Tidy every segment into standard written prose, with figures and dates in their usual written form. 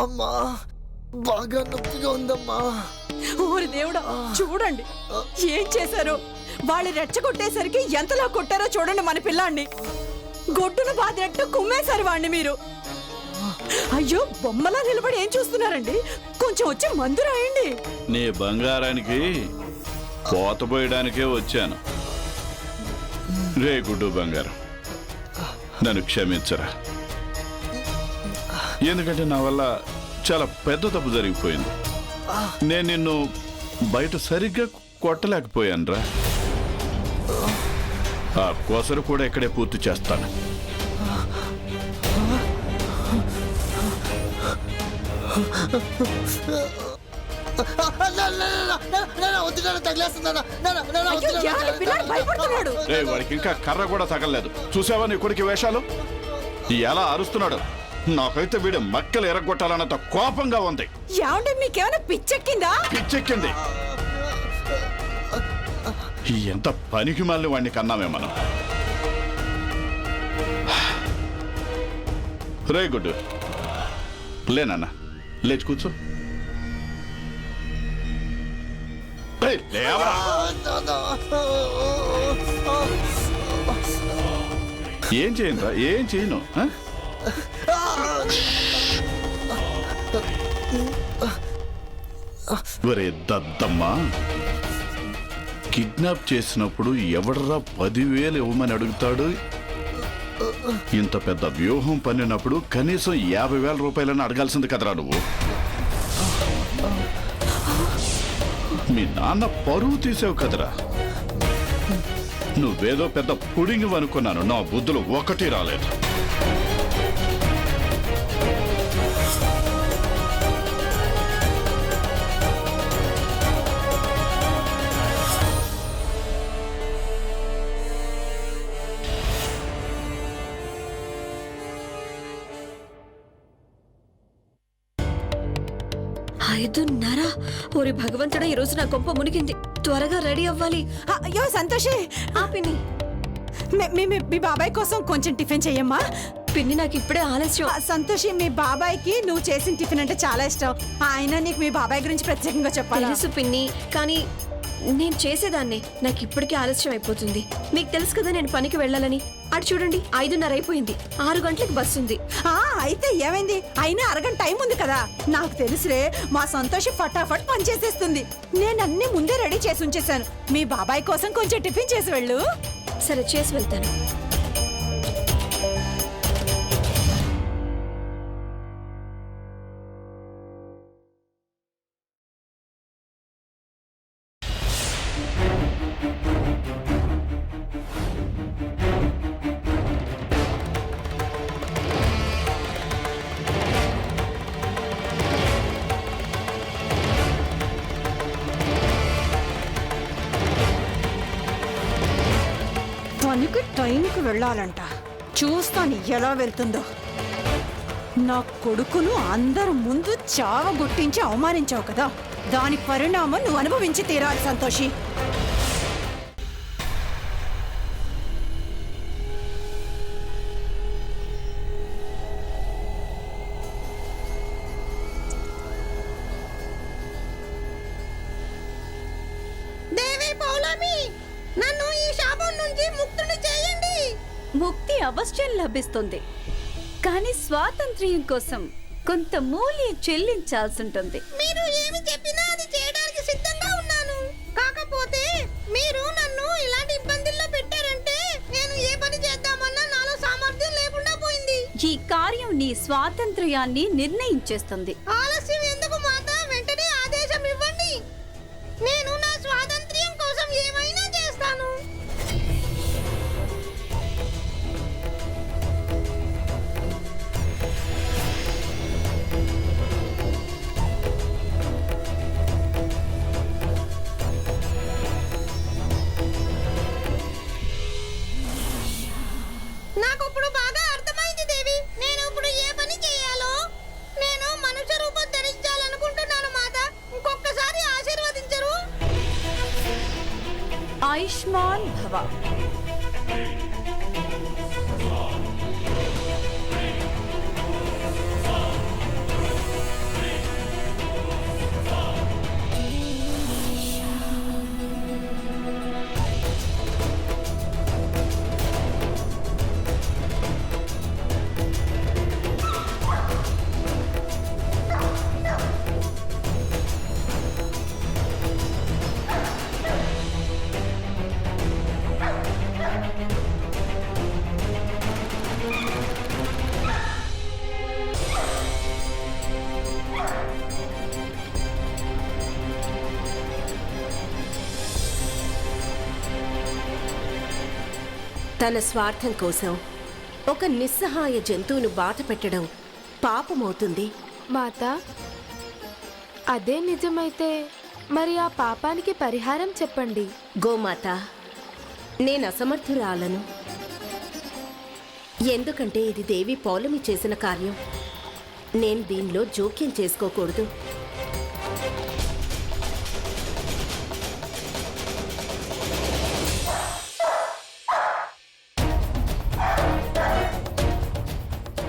అమ్మా బాగా నొప్పిగా ఉందమ్మా. ఊరి దేవుడా, చూడండి ఏం చేశారో. వాళ్ళు రెచ్చగొట్టేసరికి ఎంతలా కొట్టారో చూడండి మన పిల్లాన్ని. గొడ్డును బాదినట్టు కుమ్మేశారు వాణ్ణి మీరు. అయ్యో, బొమ్మలా నిలబడి ఏం చూస్తున్నారండి? కొంచెం వచ్చి మందు రాయండి. నీ బంగారానికి పోత పోయడానికే వచ్చాను. రే గుడ్డు బంగారం, నన్ను క్షమించరా. ఎందుకంటే నా వల్ల చాలా పెద్ద తప్పు జరిగిపోయింది. నేను నిన్ను బయట సరిగ్గా కొట్టలేకపోయాను రా. ఆ కోసరు కూడా ఇక్కడే పూర్తి చేస్తాను. వాడికి ఇంకా కర్ర కూడా తగలలేదు. చూసావా నీ కొడుకు వేషాలు? ఎలా అరుస్తున్నాడు. నాకైతే వీడు మక్కలు ఎరగొట్టాలన్నంత కోపంగా ఉంది. మీకేమైనా పిచ్చెక్కిందా? పిచ్చెక్కింది. ఎంత పనికి మళ్ళీ వాడిని కన్నామే మనం. రే గుడ్డు, లేనన్నా, లేచి కూర్చో. ఏం చేయను రా, ఏం చేయను. ఒరే దద్దమ్మా, కిడ్నాప్ చేసినప్పుడు ఎవడరా 10,000 ఇవ్వమని అడుగుతాడు? ఇంత పెద్ద వ్యూహం పన్నినప్పుడు కనీసం 50,000 రూపాయలని అడగాల్సింది కదరా నువ్వు. మీ నాన్న పరువు తీసావు కదరా. నువ్వేదో పెద్ద పుడింగి అనుకున్నాను. నా బుద్ధులు ఒకటి రాలేదు. ఐదున్నర. ఓరి భగవంతుడా, ఈ రోజు నా కొంప మునిగింది. త్వరగా రెడీ అవ్వాలి. అయ్యో సంతోషి, పిన్ని, మీ బాబాయ్ కోసం కొంచెం టిఫిన్ చెయ్యమ్మా. పిన్ని, నాకు ఇప్పుడే ఆలస్యం. సంతోషి, మీ బాబాయ్కి నువ్వు చేసిన టిఫిన్ అంటే చాలా ఇష్టం. ఆయన నీకు మీ బాబాయ్ గురించి ప్రత్యేకంగా చెప్పాలి. తెలుసు పిన్ని, కానీ నేను చేసేదాన్ని. నాకు ఇప్పటికే ఆలస్యం అయిపోతుంది. మీకు తెలుసు కదా నేను పనికి వెళ్ళాలని. అటు చూడండి, 5:30 అయిపోయింది. 6 గంటలకు బస్సు ఉంది. అయితే ఏమైంది? అయినా అరగంట టైం ఉంది కదా. నాకు తెలుసులే, మా సంతోషి ఫటాఫట్ పని చేసేస్తుంది. నేను అన్ని ముందే రెడీ చేసి ఉంచేశాను. మీ బాబాయ్ కోసం కొంచెం టిఫిన్ చేసి వెళ్ళు. సరే, చేసి వెళ్తాను. పనికి టైంకి వెళ్ళాలంట. చూస్తాను ఎలా వెళ్తుందో. నా కొడుకును అందరు ముందు చావగొట్టించి అవమానించావు కదా, దాని పరిణామం నువ్వు అనుభవించి తీరాలి సంతోషి. నన్ను ఈ శాపం నుంచి ముక్తుని చేయండి. ముక్తి అవశ్యం లభిస్తుంది, కానీ స్వాతంత్ర్యం కోసం కొంత మూల్యం చెల్లించాల్సి ఉంటుంది. మీరు ఏమి చెప్పినా అది చేయడానికి సిద్ధంగా ఉన్నాను. కాకపోతే మీరు నన్ను ఇలాంటి ఇబ్బందుల్లో పెట్టారంటే నేను ఏ పని చేద్దామన్నా నాలో సామర్థ్యం లేకుండా పోయింది. ఈ కార్యం నీ స్వాతంత్ర్యాన్ని నిర్ణయించేస్తుంది. ఆలస్యం ఎందుకు మాత? వెంటనే ఆదేశం ఇవ్వండి. నేను నా స్వాతంత్ర్యం కోసం ఏమైనా చేస్తాను. నాకు ఇప్పుడు బాగా అర్థమైంది దేవి. నేను ఇప్పుడు ఏ పని చేయాలో. నేను మనుష్య రూపం ధరించాలనుకుంటున్నాను మాత. ఇంకొకసారి ఆశీర్వదించరు. ఆయుష్మాన్ భవ. తన స్వార్థం కోసం ఒక నిస్సహాయ జంతువును బాధ పెట్టడం పాపమవుతుంది. మాత, అదే నిజమైతే మరి ఆ పాపానికి పరిహారం చెప్పండి. గోమాత, నేను అసమర్థురాలను. ఎందుకంటే ఇది దేవి పౌలమి చేసిన కార్యం. నేను దీనిలో జోక్యం చేసుకోకూడదు.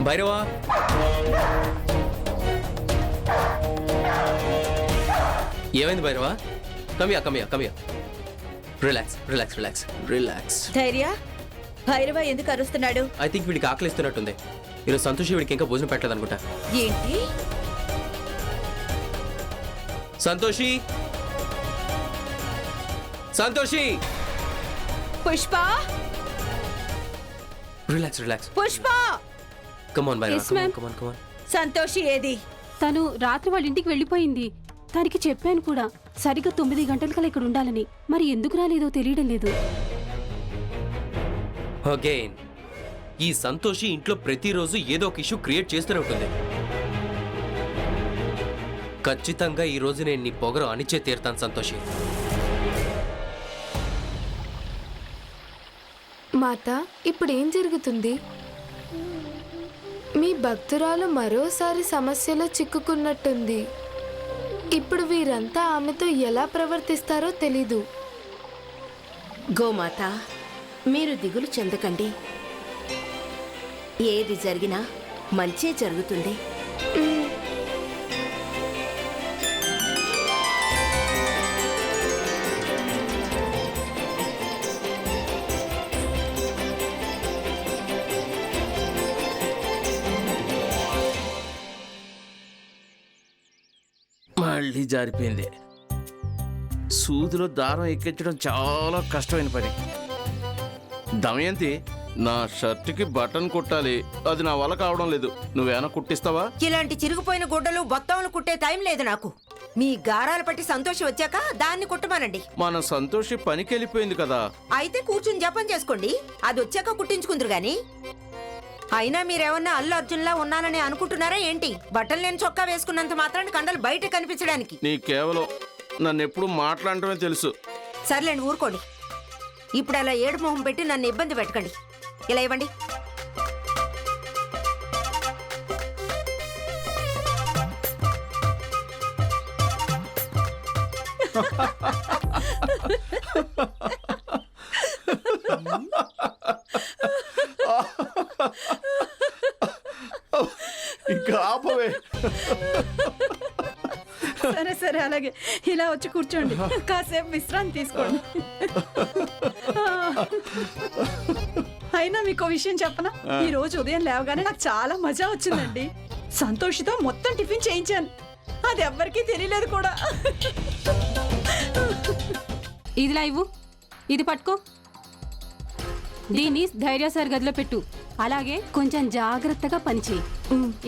భైరవా, ఏమైంది భైరవా? కమియా రిలాక్స్ రిలాక్స్ రిలాక్స్ రిలాక్స్. ధైర్య, భైరవ ఎందుకు అరుస్తున్నాడు? ఐ థింక్ వీడికి ఆకలిస్తున్నట్టుంది. ఈరోజు సంతోషి వీడికి ఇంకా భోజనం పెట్టలేదు అనుకుంటా. ఏంటి? Santoshi, Santoshi! Pushpa, relax relax. Pushpa! Come on Bhairava, Yes, ma'am. కమాన్. సంతోషి ఏది? తను రాత్రి వాళ్ళ ఇంటికి వెళ్ళిపోయింది. తనకి చెప్పాను కూడా సరిగ్గా 9 గంటలకల్లా ఇక్కడ ఉండాలని. మరి ఎందుకు రాలేదో తెలియడం లేదు. అగైన్ ఈ సంతోషి ఇంట్లో ప్రతిరోజు ఏదో ఒక ఇష్యూ క్రియేట్ చేస్తూనే ఉంటుంది. ఖచ్చితంగా ఈ రోజు నేను నీ పొగరు అణిచే తీరుతాను సంతోషి. మాత, ఇప్పుడు ఏం జరుగుతుంది? మీ భక్తురాలు మరోసారి సమస్యలో చిక్కుకున్నట్టుంది. ఇప్పుడు వీరంతా ఆమెతో ఎలా ప్రవర్తిస్తారో తెలీదు. గోమాత, మీరు దిగులు చెందకండి. ఏది జరిగినా మంచే జరుగుతుంది. మళ్ళీ జారిపోయింది. సూదిలో దారం ఎక్కించడం చాలా కష్టమైన పని. దమయంతి, నా షర్టుకి బటన్ కుట్టాలి. అది నా వల్ల కావడం లేదు. నువ్వేనా కుట్టిస్తావా? ఇలాంటి చిరిగిపోయిన గుడ్డలు బొత్తములు కుట్టే టైం లేదు నాకు. మీ గారాలు పట్టి సంతోషి వచ్చాక దాన్ని కుట్టమానండి. మన సంతోషి పనికి వెళ్ళిపోయింది కదా. అయితే కూర్చుని జపం చేసుకోండి. అది వచ్చాక కుట్టించుకుందరు గాని. అయినా మీరేమన్నా అల్లు అర్జున్లా ఉన్నానని అనుకుంటున్నారా ఏంటి? బట్టలు నేను చొక్కా వేసుకున్నంత మాత్రాన్ని కండలు బయట కనిపించడానికి. నీ కేవలం నన్ను ఎప్పుడు మాట్లాడటమే తెలుసు. సర్లేండి, ఊరుకోండి. ఇప్పుడు అలా ఏడు మొహం పెట్టి నన్ను ఇబ్బంది పెట్టకండి. ఇలా ఇవ్వండి. ఇంకా ఆపవే. సరే సరే, అలాగే. ఇలా వచ్చి కూర్చోండి, కాసేపు విశ్రాంతి తీసుకోండి. అయినా మీకు విషయం చెప్పనా? ఈ రోజు ఉదయం లేవగానే నాకు చాలా మజా వచ్చిందండి. సంతోషితో మొత్తం టిఫిన్ చేయించాను. అది ఎవ్వరికీ తెలియలేదు కూడా. ఇదిలా ఇవ్వు, ఇది పట్టుకో. దీన్ని ధైర్య సార్ గదిలో పెట్టు. అలాగే కొంచెం జాగ్రత్తగా పనిచేయి.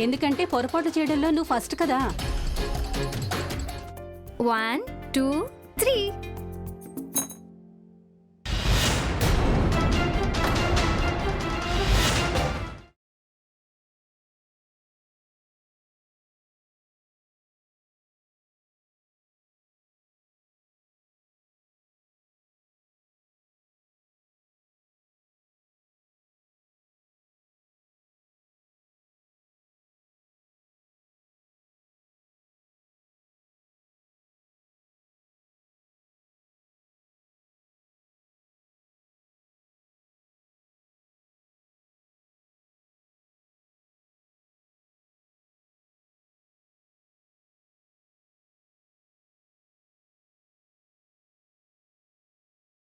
ఎందుకంటే పొరపాటు చేయడంలో నువ్వు ఫస్ట్ కదా. 1 2 3